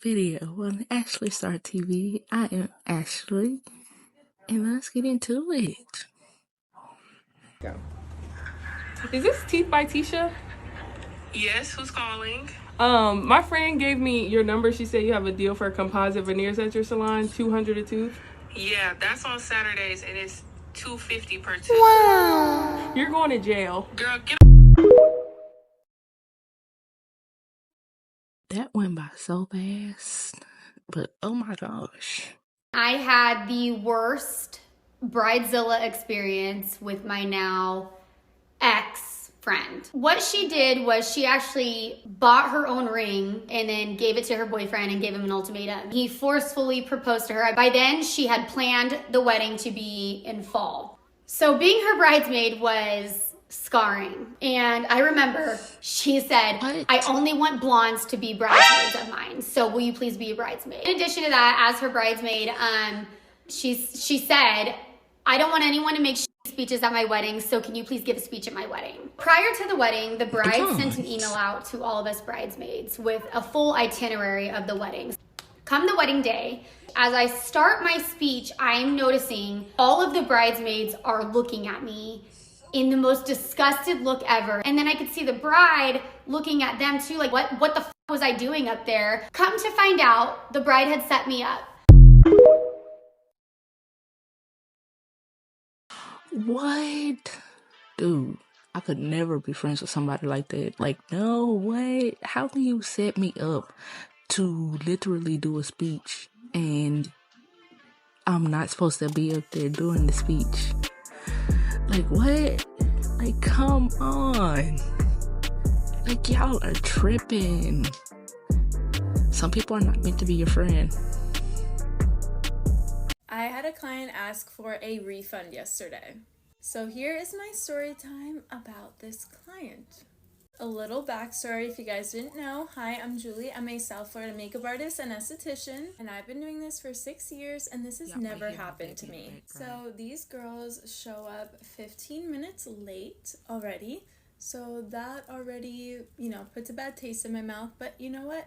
video on Aachlie Star TV. I am Ashley, and let's get into it. Go. Is this Teeth by Tisha? Yes, who's calling? My friend gave me your number. She said you have a deal for composite veneers at your salon, $200 a tooth. Yeah, that's on Saturdays, and it's $250 per tooth. Wow. You're going to jail. Girl, get That went by so fast, but oh my gosh. I had the worst Bridezilla experience with my now ex-friend. What she did was she actually bought her own ring and then gave it to her boyfriend and gave him an ultimatum. He forcefully proposed to her. By then, she had planned the wedding to be in fall. So being her bridesmaid was scarring. And I remember she said, What? I only want blondes to be bridesmaids of mine. So will you please be a bridesmaid? In addition to that, as her bridesmaid, she said, I don't want anyone to make speeches at my wedding, so can you please give a speech at my wedding? Prior to the wedding, the bride sent an email out to all of us bridesmaids with a full itinerary of the wedding. Come the wedding day, as I start my speech, I'm noticing all of the bridesmaids are looking at me in the most disgusted look ever. And then I could see the bride looking at them too, like, what the f was I doing up there? Come to find out, the bride had set me up. What? Dude, I could never be friends with somebody like that. Like, no way. How can you set me up to literally do a speech and I'm not supposed to be up there doing the speech? Like, what? Like, come on. Like, y'all are tripping. Some people are not meant to be your friend. I had a client ask for a refund yesterday. So here is my story time about this client. A little backstory if you guys didn't know. Hi, I'm Julie. I'm a South Florida makeup artist and esthetician, and I've been doing this for 6 years, and this has never happened to me. So these girls show up 15 minutes late already. So that already, puts a bad taste in my mouth, but you know what?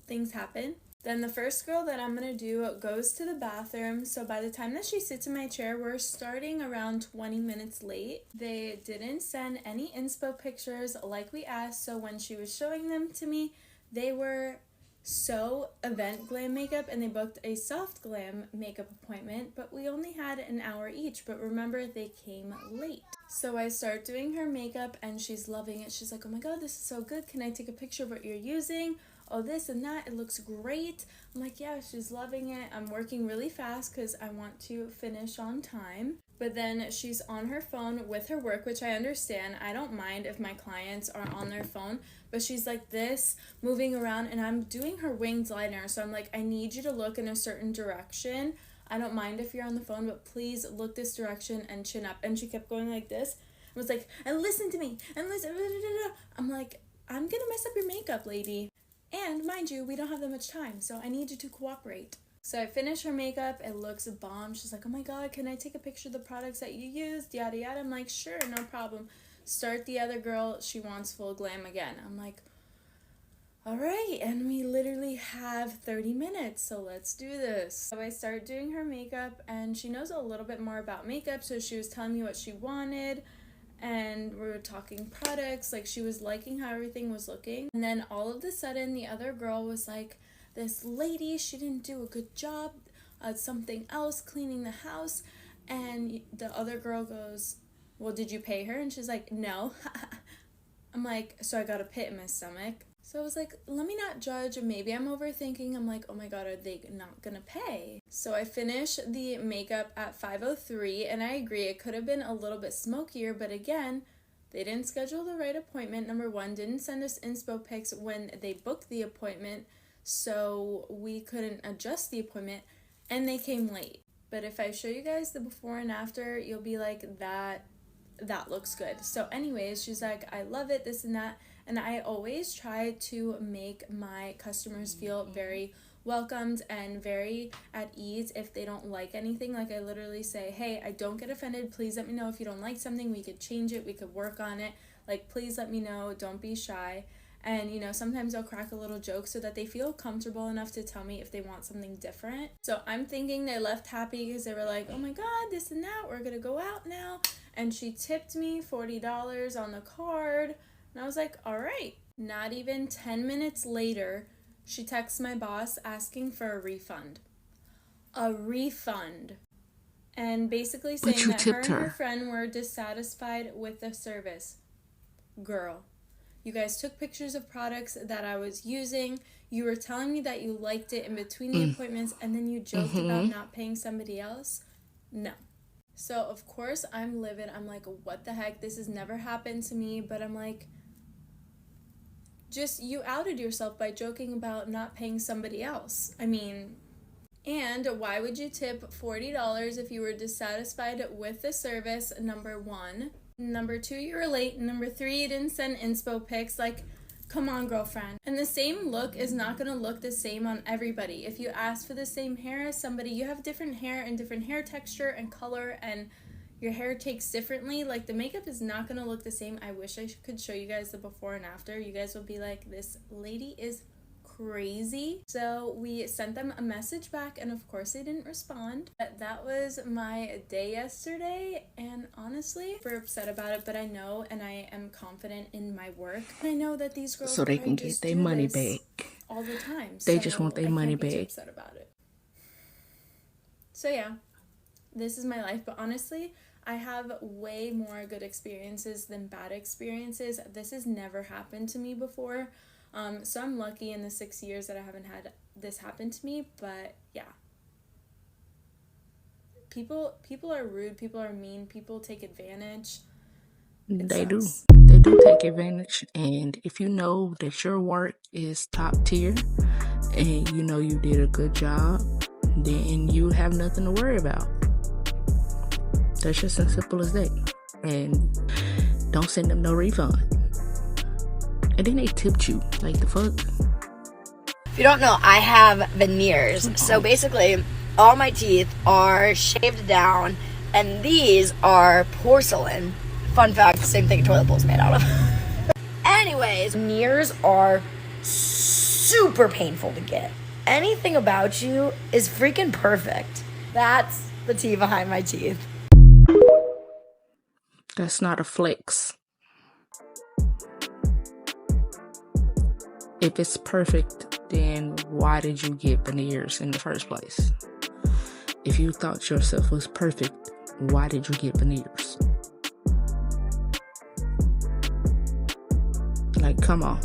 Things happen. Then the first girl that I'm going to do goes to the bathroom. So by the time that she sits in my chair, we're starting around 20 minutes late. They didn't send any inspo pictures like we asked. So when she was showing them to me, they were so event glam makeup, and they booked a soft glam makeup appointment, but we only had an hour each. But remember, they came late. So I start doing her makeup and she's loving it. She's like, oh my God, this is so good. Can I take a picture of what you're using? Oh, this and that, it looks great. I'm like, yeah, she's loving it. I'm working really fast because I want to finish on time. But then she's on her phone with her work, which I understand. I don't mind if my clients are on their phone, but she's like this, moving around, and I'm doing her winged liner. So I'm like, I need you to look in a certain direction. I don't mind if you're on the phone, but please look this direction and chin up. And she kept going like this. I was like, and listen to me, and listen. I'm like, I'm gonna mess up your makeup, lady. And mind you, we don't have that much time, so I need you to cooperate. So I finish her makeup, it looks a bomb. She's like, oh my God, can I take a picture of the products that you used? Yada yada. I'm like, sure, no problem. Start the other girl, she wants full glam again. I'm like, all right, and we literally have 30 minutes, so let's do this. So I start doing her makeup, and she knows a little bit more about makeup, so she was telling me what she wanted. And we were talking products, like she was liking how everything was looking. And then all of a sudden, the other girl was like, this lady, she didn't do a good job at something else, cleaning the house. And the other girl goes, well, did you pay her? And she's like, no. I'm like, so I got a pit in my stomach. So I was like, let me not judge. Maybe I'm overthinking. I'm like, oh my God, are they not gonna pay? So I finished the makeup at 5:03, and I agree, it could have been a little bit smokier, but again, they didn't schedule the right appointment. Number one, didn't send us inspo pics when they booked the appointment, so we couldn't adjust the appointment, and they came late. But if I show you guys the before and after, you'll be like, that looks good. So anyways, she's like, I love it, this and that. And I always try to make my customers feel very welcomed and very at ease if they don't like anything. Like, I literally say, hey, I don't get offended. Please let me know if you don't like something. We could change it. We could work on it. Like, please let me know. Don't be shy. And, you know, sometimes I'll crack a little joke so that they feel comfortable enough to tell me if they want something different. So I'm thinking they left happy because they were like, oh my God, this and that, we're gonna go out now. And she tipped me $40 on the card. And I was like, all right. Not even 10 minutes later, she texts my boss asking for a refund. A refund. And basically saying that her and her friend were dissatisfied with the service. Girl, you guys took pictures of products that I was using. You were telling me that you liked it in between the appointments, and then you joked about not paying somebody else? No. So, of course, I'm livid. I'm like, what the heck? This has never happened to me. But I'm like, just, you outed yourself by joking about not paying somebody else. I mean, and why would you tip $40 if you were dissatisfied with the service, number one? Number two, you were late. Number three, you didn't send inspo pics. Like, come on, girlfriend. And the same look is not going to look the same on everybody. If you ask for the same hair as somebody, you have different hair and different hair texture and color, and your hair takes differently. Like, the makeup is not going to look the same. I wish I could show you guys the before and after. You guys will be like, this lady is crazy. So we sent them a message back, and of course they didn't respond. But that was my day yesterday, and honestly, we're upset about it, but I know and I am confident in my work. I know that these girls so they can get their money back all the time. They just want their money back. I can't be too upset about it. So yeah, this is my life, but honestly, I have way more good experiences than bad experiences. This has never happened to me before. So I'm lucky in the 6 years that I haven't had this happen to me, but yeah. People are rude, people are mean, people take advantage. They do take advantage, and if you know that your work is top tier and you know you did a good job, then you have nothing to worry about. That's just as simple as that. And don't send them no refund. And then they tipped you. Like, the fuck? If you don't know, I have veneers. So basically, all my teeth are shaved down, and these are porcelain. Fun fact, same thing a toilet bowl is made out of. Anyways, veneers are super painful to get. Anything about you is freaking perfect. That's the tea behind my teeth. That's not a flex. If it's perfect, then why did you get veneers in the first place? If you thought yourself was perfect, why did you get veneers? Like, come on.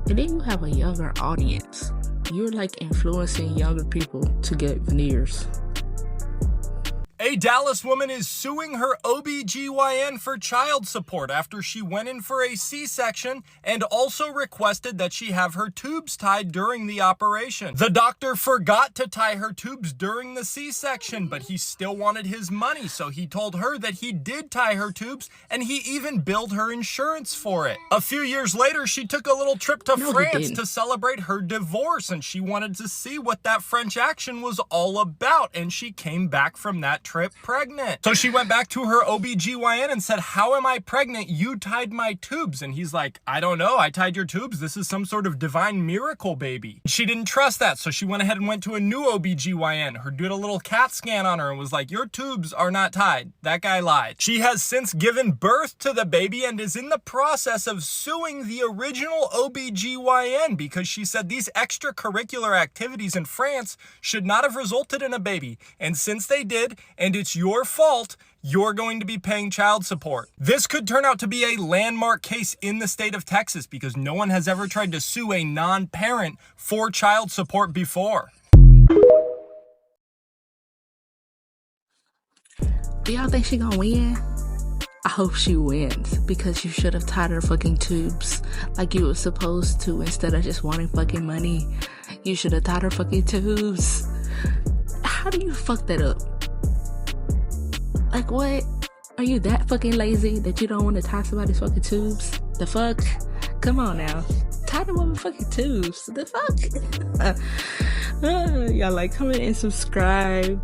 And then you have a younger audience. You're like influencing younger people to get veneers. A Dallas woman is suing her OBGYN for child support after she went in for a C-section and also requested that she have her tubes tied during the operation. The doctor forgot to tie her tubes during the C-section, but he still wanted his money, so he told her that he did tie her tubes, and he even billed her insurance for it. A few years later, she took a little trip to France to celebrate her divorce, and she wanted to see what that French action was all about, and she came back from that trip pregnant. So she went back to her OBGYN and said, how am I pregnant? You tied my tubes. And he's like, I don't know. I tied your tubes. This is some sort of divine miracle, baby. She didn't trust that. So she went ahead and went to a new OBGYN. Her did a little CAT scan on her and was like, your tubes are not tied. That guy lied. She has since given birth to the baby and is in the process of suing the original OBGYN because she said these extracurricular activities in France should not have resulted in a baby. And since they did, and it's your fault, you're going to be paying child support. This could turn out to be a landmark case in the state of Texas because no one has ever tried to sue a non-parent for child support before. Do y'all think she gonna win? I hope she wins, because you should have tied her fucking tubes like you were supposed to. Instead of just wanting fucking money, you should have tied her fucking tubes. How do you fuck that up? Like, what? Are you that fucking lazy that you don't want to tie somebody's fucking tubes? The fuck? Come on now. Tie the motherfucking tubes. The fuck? Y'all, like, comment and subscribe.